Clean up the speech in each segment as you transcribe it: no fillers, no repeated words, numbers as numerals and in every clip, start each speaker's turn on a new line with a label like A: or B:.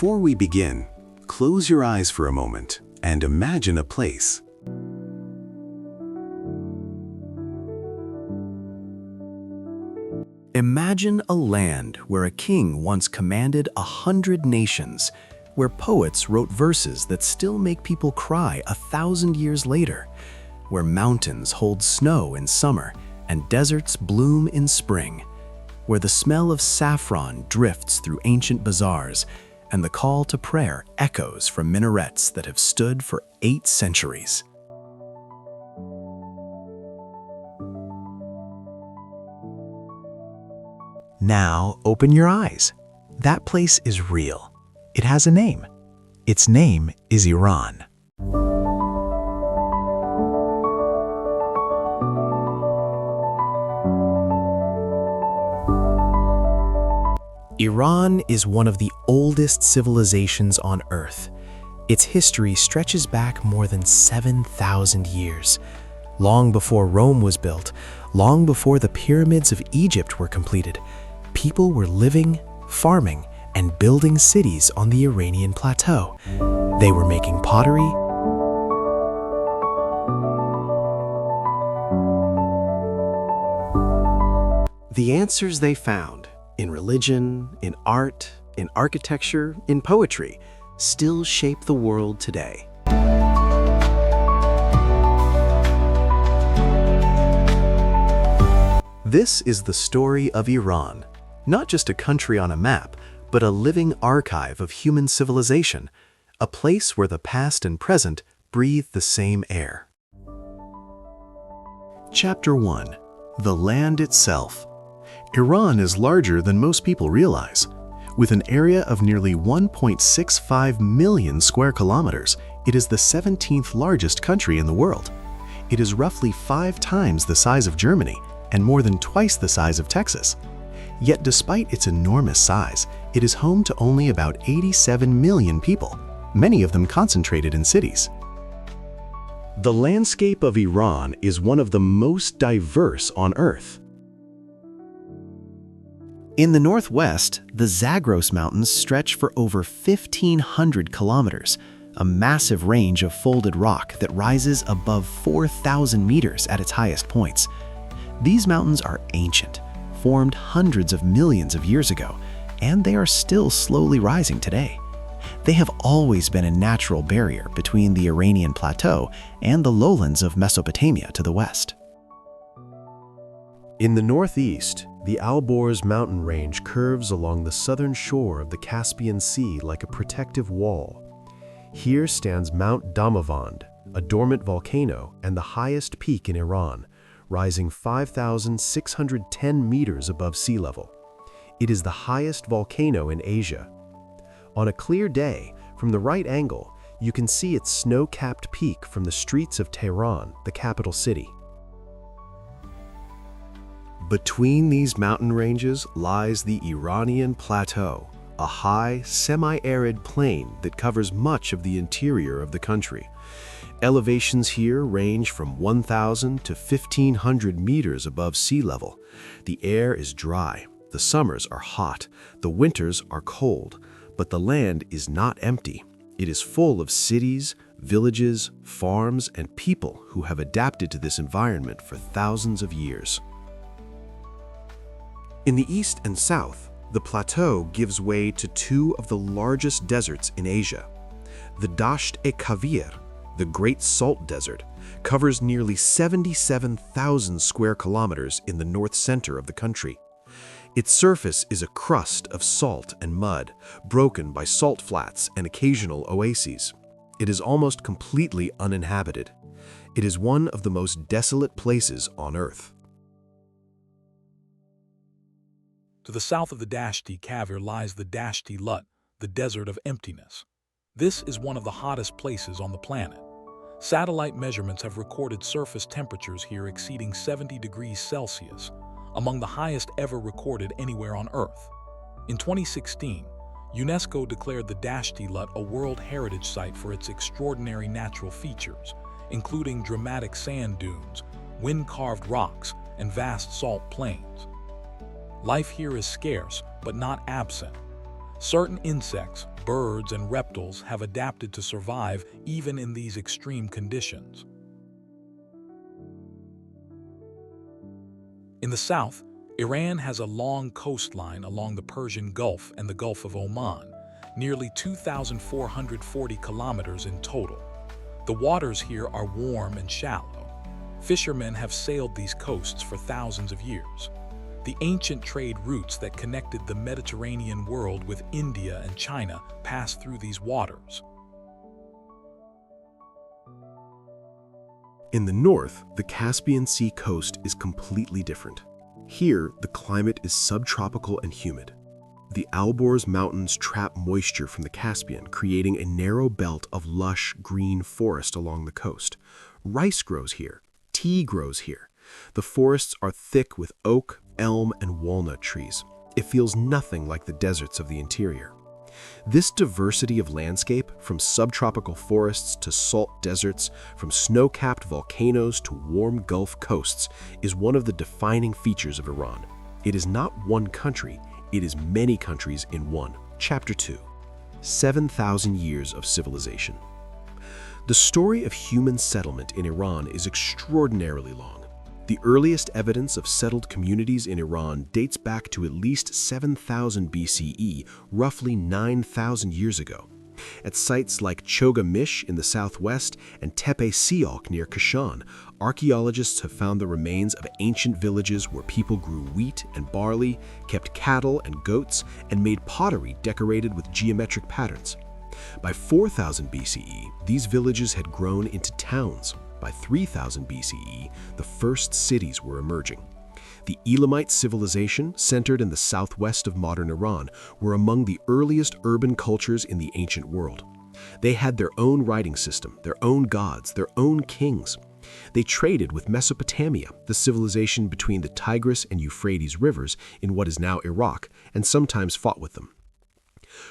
A: Before we begin, close your eyes for a moment and imagine a place.
B: Imagine a land where a king once commanded 100 nations, where poets wrote verses that still make people cry 1,000 years later, where mountains hold snow in summer and deserts bloom in spring, where the smell of saffron drifts through ancient bazaars and the call to prayer echoes from minarets that have stood for 8 centuries.
C: Now open your eyes. That place is real. It has a name. Its name is Iran.
B: Iran is one of the oldest civilizations on Earth. Its history stretches back more than 7,000 years. Long before Rome was built, long before the pyramids of Egypt were completed, people were living, farming, and building cities on the Iranian plateau. They were making pottery,
D: The answers they found in religion, in art, in architecture, in poetry still shape the world today. This is the story of Iran, not just a country on a map, but a living archive of human civilization, a place where the past and present breathe the same air. Chapter 1. The Land Itself. Iran is larger than most people realize. With an area of nearly 1.65 million square kilometers, it is the 17th largest country in the world. It is roughly 5 times the size of Germany and more than twice the size of Texas. Yet despite its enormous size, it is home to only about 87 million people, many of them concentrated in cities. The landscape of Iran is one of the most diverse on Earth. In the northwest, the Zagros Mountains stretch for over 1,500 kilometers, a massive range of folded rock that rises above 4,000 meters at its highest points. These mountains are ancient, formed hundreds of millions of years ago, and they are still slowly rising today. They have always been a natural barrier between the Iranian plateau and the lowlands of Mesopotamia to the west. In the northeast, the Alborz mountain range curves along the southern shore of the Caspian Sea like a protective wall. Here stands Mount Damavand, a dormant volcano and the highest peak in Iran, rising 5,610 meters above sea level. It is the highest volcano in Asia. On a clear day, from the right angle, you can see its snow-capped peak from the streets of Tehran, the capital city. Between these mountain ranges lies the Iranian Plateau, a high, semi-arid plain that covers much of the interior of the country. Elevations here range from 1,000 to 1,500 meters above sea level. The air is dry, the summers are hot, the winters are cold, but the land is not empty. It is full of cities, villages, farms, and people who have adapted to this environment for thousands of years. In the east and south, the plateau gives way to 2 of the largest deserts in Asia. The Dasht-e-Kavir, the Great Salt Desert, covers nearly 77,000 square kilometers in the north center of the country. Its surface is a crust of salt and mud, broken by salt flats and occasional oases. It is almost completely uninhabited. It is one of the most desolate places on Earth.
E: To the south of the Dasht-e-Kavir lies the Dasht-e-Lut, the desert of emptiness. This is one of the hottest places on the planet. Satellite measurements have recorded surface temperatures here exceeding 70 degrees Celsius, among the highest ever recorded anywhere on Earth. In 2016, UNESCO declared the Dasht-e-Lut a World Heritage Site for its extraordinary natural features, including dramatic sand dunes, wind-carved rocks, and vast salt plains. Life here is scarce, but not absent. Certain insects, birds, and reptiles have adapted to survive even in these extreme conditions. In the south, Iran has a long coastline along the Persian Gulf and the Gulf of Oman, nearly 2,440 kilometers in total. The waters here are warm and shallow. Fishermen have sailed these coasts for thousands of years. The ancient trade routes that connected the Mediterranean world with India and China passed through these waters.
D: In the north, the Caspian Sea coast is completely different. Here, the climate is subtropical and humid. The Alborz Mountains trap moisture from the Caspian, creating a narrow belt of lush, green forest along the coast. Rice grows here. Tea grows here. The forests are thick with oak, elm, and walnut trees. It feels nothing like the deserts of the interior. This diversity of landscape, from subtropical forests to salt deserts, from snow-capped volcanoes to warm Gulf coasts, is one of the defining features of Iran. It is not one country, it is many countries in one. Chapter 2. 7,000 Years of Civilization. The story of human settlement in Iran is extraordinarily long. The earliest evidence of settled communities in Iran dates back to at least 7,000 BCE, roughly 9,000 years ago. At sites like Chogamish in the southwest and Tepe Sialk near Kashan, archaeologists have found the remains of ancient villages where people grew wheat and barley, kept cattle and goats, and made pottery decorated with geometric patterns. By 4,000 BCE, these villages had grown into towns. By 3000 BCE, the first cities were emerging. The Elamite civilization, centered in the southwest of modern Iran, were among the earliest urban cultures in the ancient world. They had their own writing system, their own gods, their own kings. They traded with Mesopotamia, the civilization between the Tigris and Euphrates rivers in what is now Iraq, and sometimes fought with them.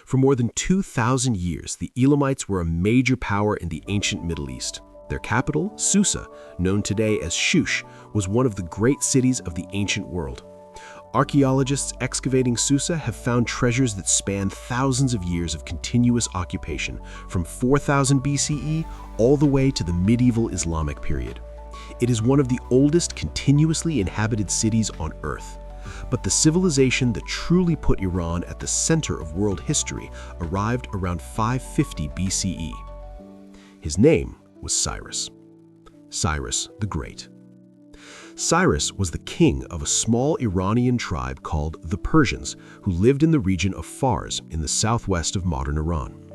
D: For more than 2,000 years, the Elamites were a major power in the ancient Middle East. Their capital, Susa, known today as Shush, was one of the great cities of the ancient world. Archaeologists excavating Susa have found treasures that span thousands of years of continuous occupation, from 4000 BCE all the way to the medieval Islamic period. It is one of the oldest continuously inhabited cities on Earth. But the civilization that truly put Iran at the center of world history arrived around 550 BCE. His name was Cyrus. Cyrus the Great. Cyrus was the king of a small Iranian tribe called the Persians, who lived in the region of Fars in the southwest of modern Iran.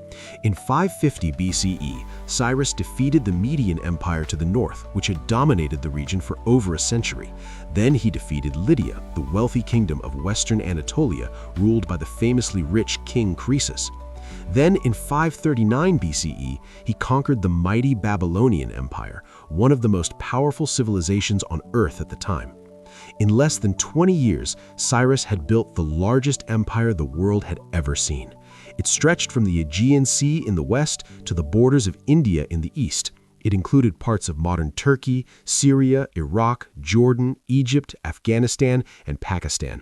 D: In 550 BCE, Cyrus defeated the Median Empire to the north, which had dominated the region for over a century. Then he defeated Lydia, the wealthy kingdom of western Anatolia, ruled by the famously rich King Croesus. Then, in 539 BCE, he conquered the mighty Babylonian Empire, one of the most powerful civilizations on Earth at the time. In less than 20 years, Cyrus had built the largest empire the world had ever seen. It stretched from the Aegean Sea in the west to the borders of India in the east. It included parts of modern Turkey, Syria, Iraq, Jordan, Egypt, Afghanistan, and Pakistan.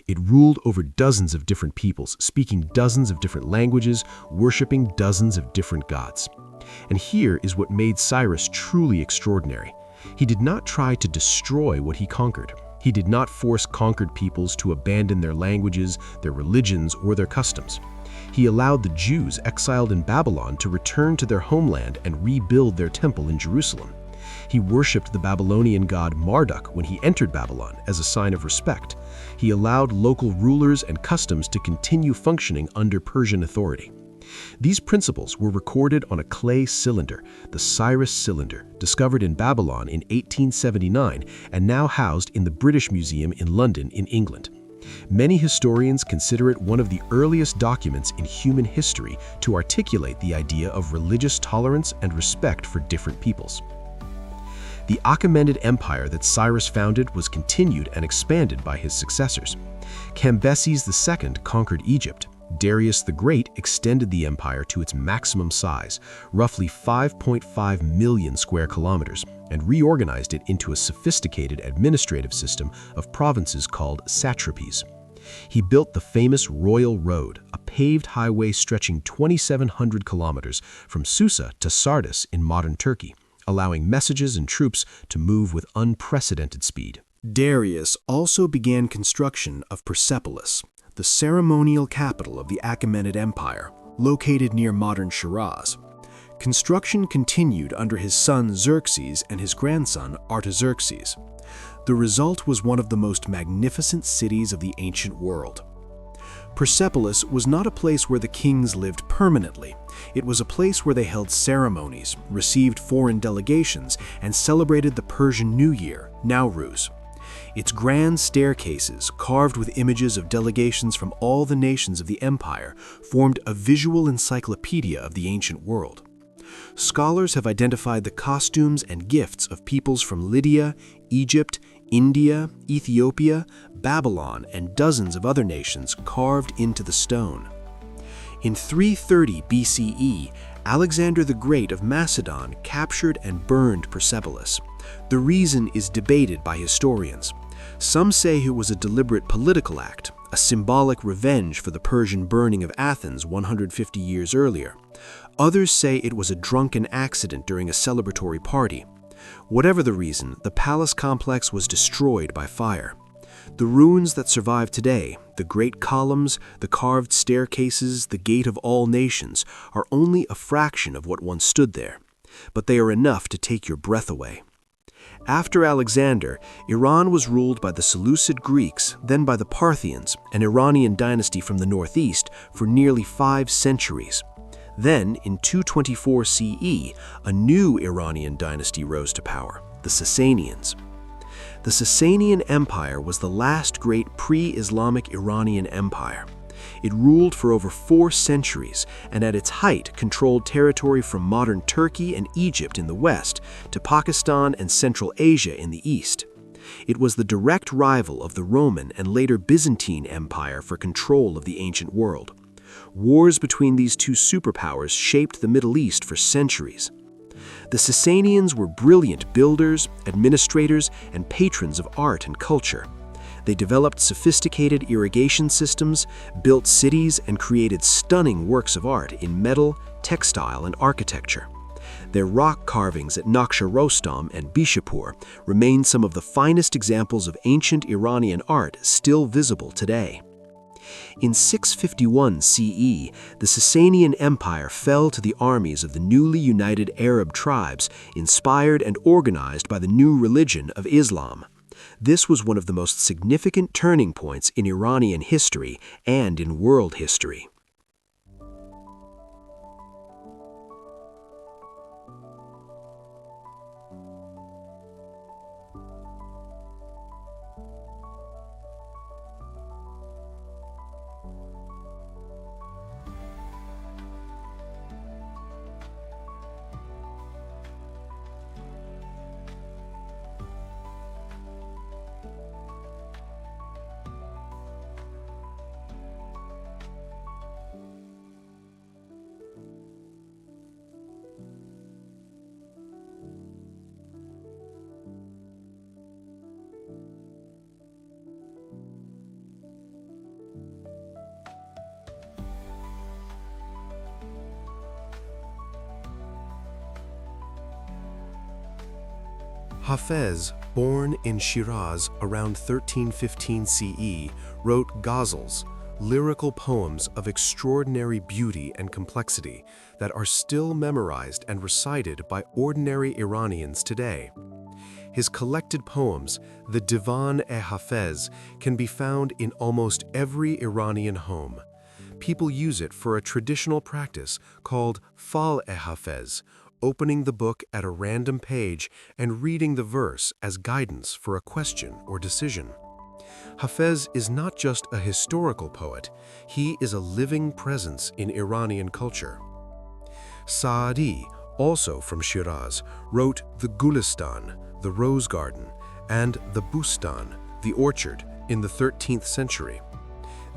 D: It ruled over dozens of different peoples, speaking dozens of different languages, worshiping dozens of different gods. And here is what made Cyrus truly extraordinary. He did not try to destroy what he conquered. He did not force conquered peoples to abandon their languages, their religions, or their customs. He allowed the Jews exiled in Babylon to return to their homeland and rebuild their temple in Jerusalem. He worshipped the Babylonian god Marduk when he entered Babylon as a sign of respect. He allowed local rulers and customs to continue functioning under Persian authority. These principles were recorded on a clay cylinder, the Cyrus cylinder, discovered in Babylon in 1879 and now housed in the British Museum in London in England. Many historians consider it one of the earliest documents in human history to articulate the idea of religious tolerance and respect for different peoples. The Achaemenid Empire that Cyrus founded was continued and expanded by his successors. Cambyses II conquered Egypt. Darius the Great extended the empire to its maximum size, roughly 5.5 million square kilometers, and reorganized it into a sophisticated administrative system of provinces called satrapies.
F: He built the famous Royal Road, a paved highway stretching 2,700 kilometers from Susa to Sardis in modern Turkey, allowing messages and troops to move with unprecedented speed.
B: Darius also began construction of Persepolis, the ceremonial capital of the Achaemenid Empire, located near modern Shiraz. Construction continued under his son Xerxes and his grandson Artaxerxes. The result was one of the most magnificent cities of the ancient world. Persepolis was not a place where the kings lived permanently. It was a place where they held ceremonies, received foreign delegations, and celebrated the Persian New Year, Nowruz. Its grand staircases, carved with images of delegations from all the nations of the empire, formed a visual encyclopedia of the ancient world. Scholars have identified the costumes and gifts of peoples from Lydia, Egypt, India, Ethiopia, Babylon, and dozens of other nations carved into the stone. In 330 BCE, Alexander the Great of Macedon captured and burned Persepolis. The reason is debated by historians. Some say it was a deliberate political act, a symbolic revenge for the Persian burning of Athens 150 years earlier. Others say it was a drunken accident during a celebratory party. Whatever the reason, the palace complex was destroyed by fire. The ruins that survive today, the great columns, the carved staircases, the gate of all nations, are only a fraction of what once stood there. But they are enough to take your breath away. After Alexander, Iran was ruled by the Seleucid Greeks, then by the Parthians, an Iranian dynasty from the northeast, for nearly 5 centuries. Then, in 224 CE, a new Iranian dynasty rose to power, the Sasanians. The Sasanian Empire was the last great pre-Islamic Iranian empire. It ruled for over 4 centuries and at its height controlled territory from modern Turkey and Egypt in the west to Pakistan and Central Asia in the east. It was the direct rival of the Roman and later Byzantine Empire for control of the ancient world. Wars between these two superpowers shaped the Middle East for centuries. The Sasanians were brilliant builders, administrators, and patrons of art and culture. They developed sophisticated irrigation systems, built cities, and created stunning works of art in metal, textile, and architecture. Their rock carvings at Naxcha-Rostam and Bishapur remain some of the finest examples of ancient Iranian art still visible today. In 651 CE, the Sasanian Empire fell to the armies of the newly united Arab tribes, inspired and organized by the new religion of Islam. This was one of the most significant turning points in Iranian history and in world history.
D: Hafez, born in Shiraz around 1315 CE, wrote ghazals, lyrical poems of extraordinary beauty and complexity that are still memorized and recited by ordinary Iranians today. His collected poems, the Divan-e-Hafez, can be found in almost every Iranian home. People use it for a traditional practice called Fal-e-Hafez, opening the book at a random page and reading the verse as guidance for a question or decision. Hafez is not just a historical poet, he is a living presence in Iranian culture. Saadi, also from Shiraz, wrote the Gulistan, the Rose Garden, and the Bustan, the Orchard, in the 13th century.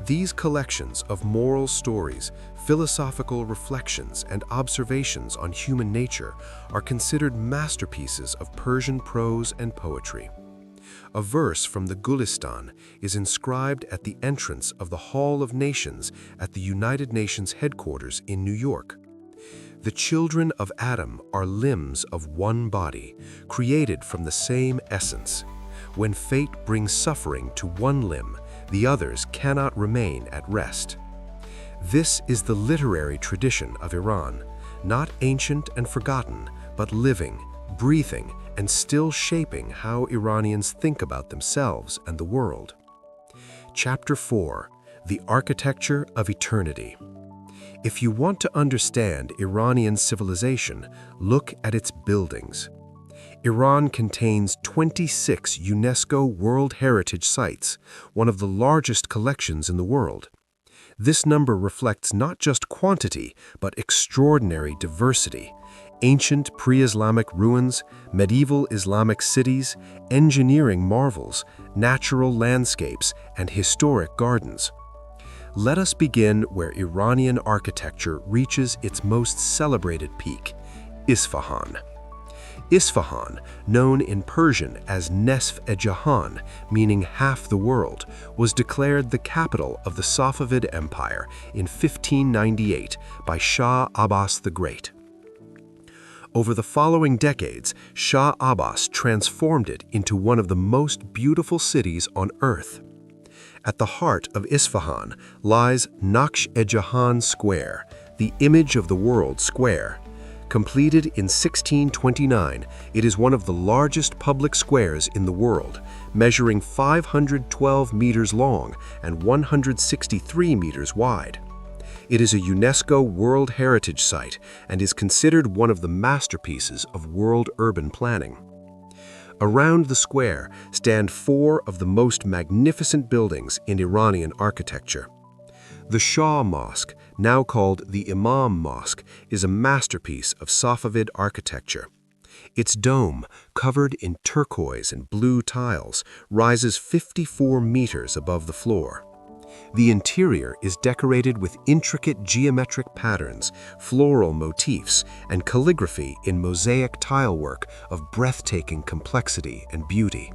D: These collections of moral stories, philosophical reflections, and observations on human nature are considered masterpieces of Persian prose and poetry.
F: A verse from the Gulistan is inscribed at the entrance of the Hall of Nations at the United Nations headquarters in New York. The children of Adam are limbs of one body, created from the same essence. When fate brings suffering to one limb, the others cannot remain at rest. This is the literary tradition of Iran, not ancient and forgotten, but living, breathing, and still shaping how Iranians think about themselves and the world. Chapter 4: The Architecture of Eternity. If you want to understand Iranian civilization, look at its buildings. Iran contains 26 UNESCO World Heritage Sites, one of the largest collections in the world. This number reflects not just quantity, but extraordinary diversity. Ancient pre-Islamic ruins, medieval Islamic cities, engineering marvels, natural landscapes, and historic gardens. Let us begin where Iranian architecture reaches its most celebrated peak, Isfahan. Isfahan, known in Persian as Nesf-e-Jahan, meaning half the world, was declared the capital of the Safavid Empire in 1598 by Shah Abbas the Great. Over the following decades, Shah Abbas transformed it into one of the most beautiful cities on earth. At the heart of Isfahan lies Naksh-e-Jahan Square, the image of the world square. Completed in 1629, it is one of the largest public squares in the world, measuring 512 meters long and 163 meters wide. It is a UNESCO World Heritage Site and is considered one of the masterpieces of world urban planning. Around the square stand four of the most magnificent buildings in Iranian architecture. The Shah Mosque, now called the Imam Mosque, is a masterpiece of Safavid architecture. Its dome, covered in turquoise and blue tiles, rises 54 meters above the floor. The interior is decorated with intricate geometric patterns, floral motifs, and calligraphy in mosaic tilework of breathtaking complexity and beauty.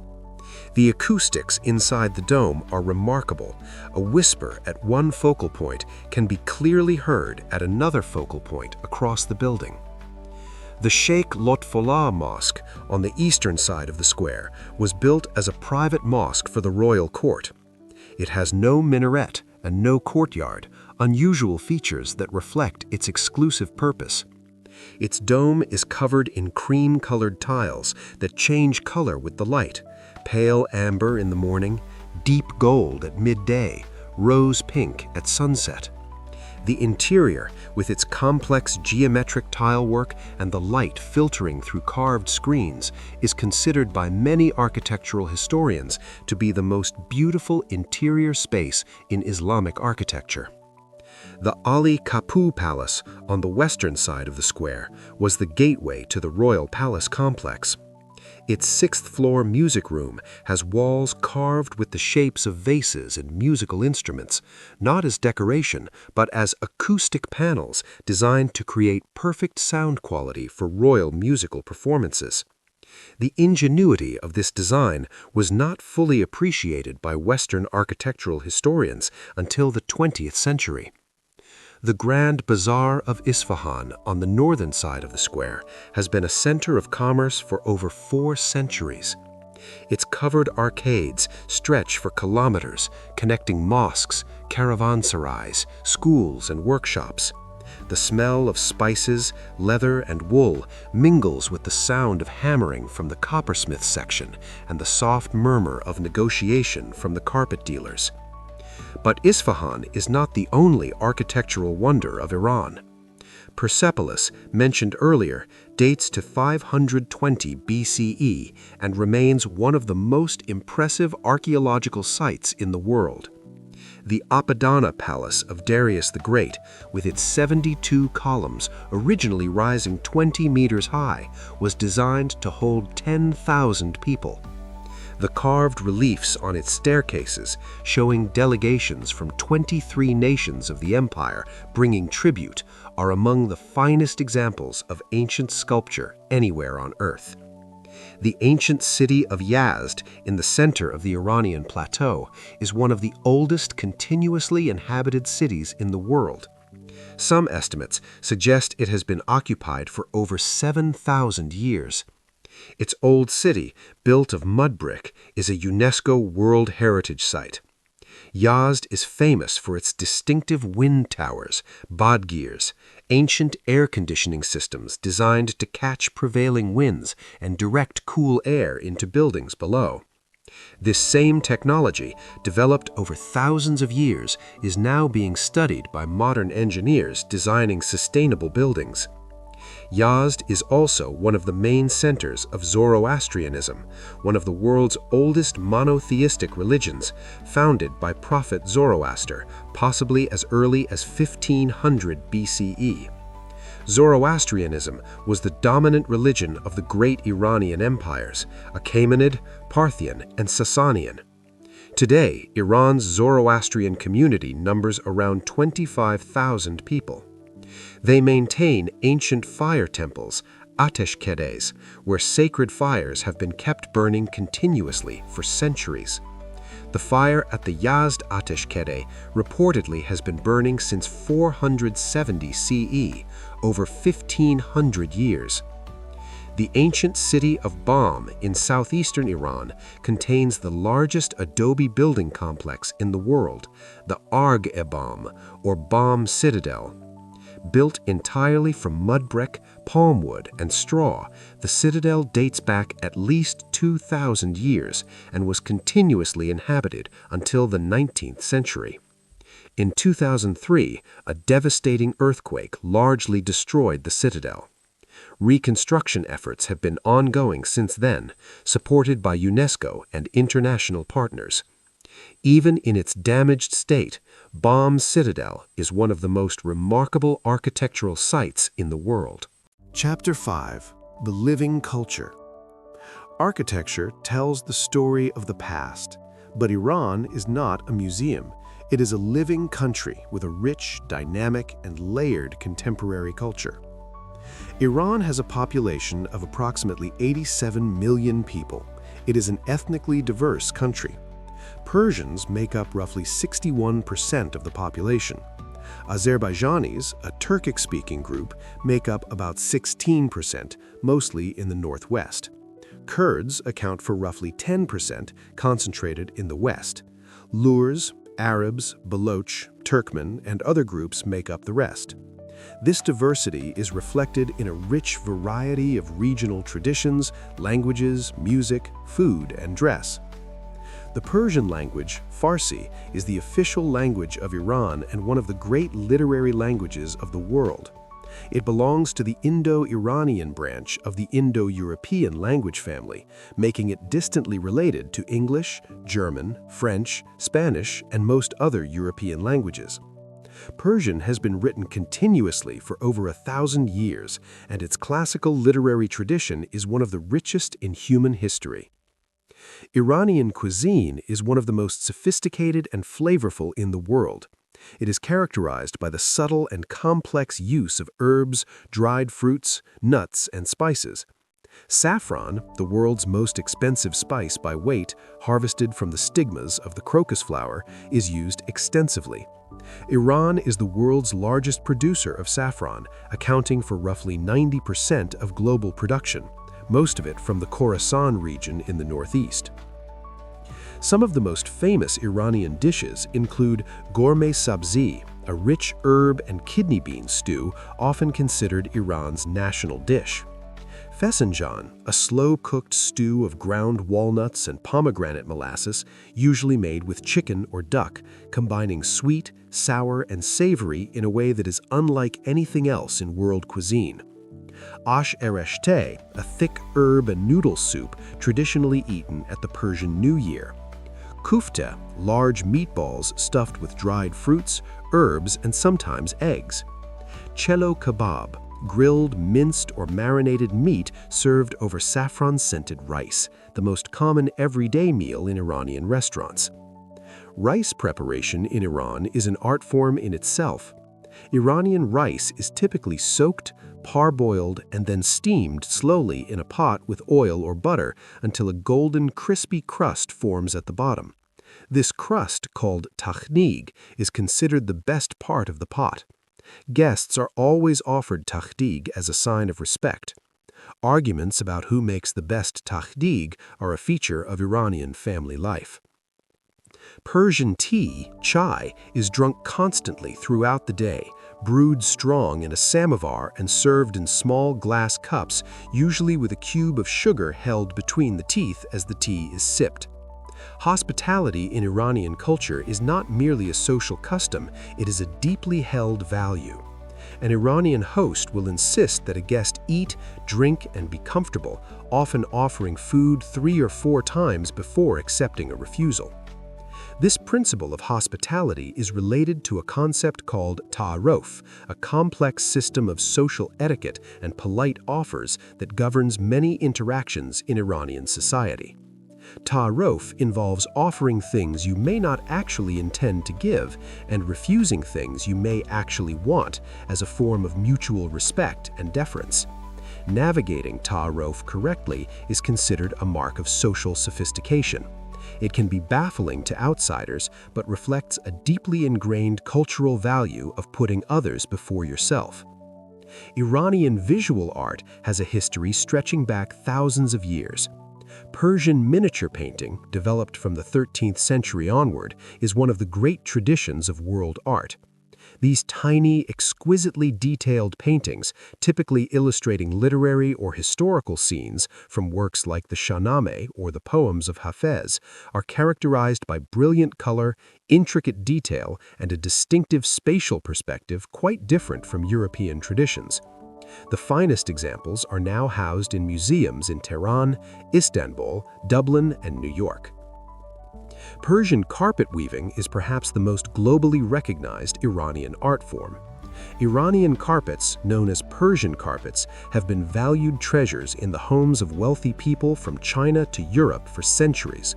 F: The acoustics inside the dome are remarkable. A whisper at one focal point can be clearly heard at another focal point across the building. The Sheikh Lotfollah Mosque, on the eastern side of the square, was built as a private mosque for the royal court. It has no minaret and no courtyard, unusual features that reflect its exclusive purpose. Its dome is covered in cream-colored tiles that change color with the light, pale amber in the morning, deep gold at midday, rose pink at sunset. The interior, with its complex geometric tilework and the light filtering through carved screens, is considered by many architectural historians to be the most beautiful interior space in Islamic architecture. The Ali Kapu Palace, on the western side of the square, was the gateway to the royal palace complex. Its sixth-floor music room has walls carved with the shapes of vases and musical instruments, not as decoration, but as acoustic panels designed to create perfect sound quality for royal musical performances. The ingenuity of this design was not fully appreciated by Western architectural historians until the 20th century. The Grand Bazaar of Isfahan on the northern side of the square has been a center of commerce for over 4 centuries. Its covered arcades stretch for kilometers, connecting mosques, caravanserais, schools, and workshops. The smell of spices, leather, and wool mingles with the sound of hammering from the coppersmith section and the soft murmur of negotiation from the carpet dealers. But Isfahan is not the only architectural wonder of Iran. Persepolis, mentioned earlier, dates to 520 BCE and remains one of the most impressive archaeological sites in the world. The Apadana Palace of Darius the Great, with its 72 columns originally rising 20 meters high, was designed to hold 10,000 people. The carved reliefs on its staircases, showing delegations from 23 nations of the empire bringing tribute, are among the finest examples of ancient sculpture anywhere on Earth. The ancient city of Yazd, in the center of the Iranian plateau, is one of the oldest continuously inhabited cities in the world. Some estimates suggest it has been occupied for over 7,000 years. Its old city, built of mud brick, is a UNESCO World Heritage Site. Yazd is famous for its distinctive wind towers, badgirs, ancient air conditioning systems designed to catch prevailing winds and direct cool air into buildings below. This same technology, developed over thousands of years, is now being studied by modern engineers designing sustainable buildings. Yazd is also one of the main centers of Zoroastrianism, one of the world's oldest monotheistic religions, founded by Prophet Zoroaster, possibly as early as 1500 BCE. Zoroastrianism was the dominant religion of the great Iranian empires, Achaemenid, Parthian, and Sasanian. Today, Iran's Zoroastrian community numbers around 25,000 people. They maintain ancient fire temples, ateshkedes, where sacred fires have been kept burning continuously for centuries. The fire at the Yazd Ateshkede reportedly has been burning since 470 CE, over 1,500 years. The ancient city of Bam in southeastern Iran contains the largest adobe building complex in the world, the Arg-e-Bam, or Bam Citadel. Built entirely from mud brick, palm wood, and straw, the citadel dates back at least 2,000 years and was continuously inhabited until the 19th century. In 2003, a devastating earthquake largely destroyed the citadel. Reconstruction efforts have been ongoing since then, supported by UNESCO and international partners. Even in its damaged state, Bam's Citadel is one of the most remarkable architectural sites in the world.
D: Chapter 5. The Living Culture. Architecture tells the story of the past, but Iran is not a museum. It is a living country with a rich, dynamic, and layered contemporary culture. Iran has a population of approximately 87 million people. It is an ethnically diverse country. Persians make up roughly 61% of the population. Azerbaijanis, a Turkic-speaking group, make up about 16%, mostly in the northwest. Kurds account for roughly 10%, concentrated in the west. Lurs, Arabs, Baloch, Turkmen, and other groups make up the rest. This diversity is reflected in a rich variety of regional traditions, languages, music, food, and dress. The Persian language, Farsi, is the official language of Iran and one of the great literary languages of the world. It belongs to the Indo-Iranian branch of the Indo-European language family, making it distantly related to English, German, French, Spanish, and most other European languages. Persian has been written continuously for over 1,000 years, and its classical literary tradition is one of the richest in human history. Iranian cuisine is one of the most sophisticated and flavorful in the world. It is characterized by the subtle and complex use of herbs, dried fruits, nuts, and spices. Saffron, the world's most expensive spice by weight, harvested from the stigmas of the crocus flower, is used extensively. Iran is the world's largest producer of saffron, accounting for roughly 90% of global production, most of it from the Khorasan region in the northeast. Some of the most famous Iranian dishes include gourmet sabzi, a rich herb and kidney bean stew often considered Iran's national dish. Fesenjan, a slow-cooked stew of ground walnuts and pomegranate molasses, usually made with chicken or duck, combining sweet, sour, and savory in a way that is unlike anything else in world cuisine. Ash ereshteh, a thick herb and noodle soup traditionally eaten at the Persian New Year. Kufta, large meatballs stuffed with dried fruits, herbs, and sometimes eggs. Cello kebab, grilled, minced, or marinated meat served over saffron-scented rice, the most common everyday meal in Iranian restaurants. Rice preparation in Iran is an art form in itself. Iranian rice is typically soaked,
F: parboiled and then steamed slowly in a pot with oil or butter until a golden, crispy crust forms at the bottom. This crust, called tahnig, is considered the best part of the pot. Guests are always offered tahdig as a sign of respect. Arguments about who makes the best tahdig are a feature of Iranian family life. Persian tea, chai, is drunk constantly throughout the day, brewed strong in a samovar and served in small glass cups, usually with a cube of sugar held between the teeth as the tea is sipped. Hospitality in Iranian culture is not merely a social custom, it is a deeply held value. An Iranian host will insist that a guest eat, drink, and be comfortable, often offering food 3 or 4 times before accepting a refusal. This principle of hospitality is related to a concept called ta'aruf, a complex system of social etiquette and polite offers that governs many interactions in Iranian society. Ta'aruf involves offering things you may not actually intend to give and refusing things you may actually want as a form of mutual respect and deference. Navigating ta'aruf correctly is considered a mark of social sophistication. It can be baffling to outsiders, but reflects a deeply ingrained cultural value of putting others before yourself. Iranian visual art has a history stretching back thousands of years. Persian miniature painting, developed from the 13th century onward, is one of the great traditions of world art. These tiny, exquisitely detailed paintings, typically illustrating literary or historical scenes from works like the Shahnameh or the poems of Hafez, are characterized by brilliant color, intricate detail, and a distinctive spatial perspective quite different from European traditions. The finest examples are now housed in museums in Tehran, Istanbul, Dublin, and New York. Persian carpet weaving is perhaps the most globally recognized Iranian art form. Iranian carpets, known as Persian carpets, have been valued treasures in the homes of wealthy people from China to Europe for centuries.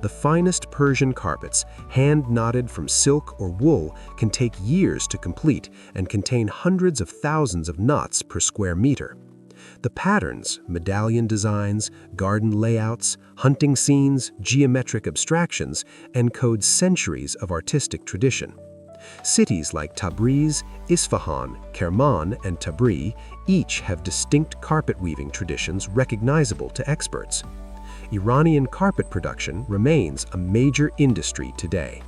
F: The finest Persian carpets, hand-knotted from silk or wool, can take years to complete and contain hundreds of thousands of knots per square meter. The patterns, medallion designs, garden layouts, hunting scenes, geometric abstractions encode centuries of artistic tradition. Cities like Tabriz, Isfahan, Kerman, and Tabriz each have distinct carpet weaving traditions recognizable to experts. Iranian carpet production remains a major industry today.